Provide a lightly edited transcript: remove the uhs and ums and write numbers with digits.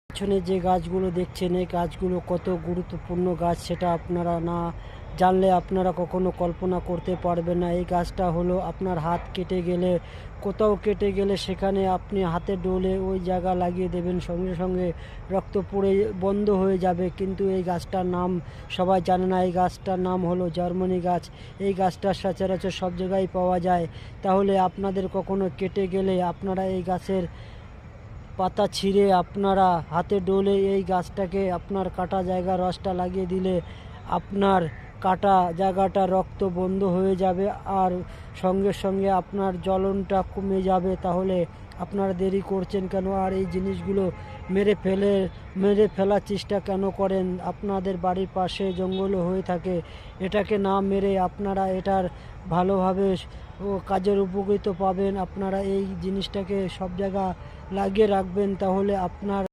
পিছনে যে গাছগুলো দেখছেন এই গাছগুলো কত গুরুত্বপূর্ণ গাছ সেটা আপনারা না জানলে আপনারা কখনো কল্পনা করতে পারবেন না। এই গাছটা হলো আপনার হাত কেটে গেলে, কোথাও কেটে গেলে সেখানে আপনি হাতে ডলে ওই জায়গা লাগিয়ে দেবেন, সঙ্গে সঙ্গে রক্ত পড়ে বন্ধ হয়ে যাবে। কিন্তু এই গাছটার নাম সবাই জানে না। এই গাছটার নাম হলো জার্মানি গাছ। এই গাছটা সচরাচর সব জায়গায় পাওয়া যায়। তাহলে আপনাদের কখনো কেটে গেলে আপনারা এই গাছের পাতা ছিঁড়ে আপনারা হাতে ডলে এই গাছটাকে আপনার কাটা জায়গা রসটা লাগিয়ে দিলে আপনার কাটা জায়গাটা রক্ত বন্ধ হয়ে যাবে, আর সঙ্গে সঙ্গে আপনার জ্বলনটা কমে যাবে। তাহলে আপনারা দেরি করছেন কেন? আর এই জিনিসগুলো মেরে ফেলার চেষ্টা কেন করেন? আপনাদের বাড়ির পাশে জঙ্গলও হয়ে থাকে, এটাকে না মেরে আপনারা এটার ভালোভাবে কাজের উপকৃত পাবেন। আপনারা এই জিনিসটাকে সব জায়গা লাগিয়ে রাখবেন, তাহলে আপনার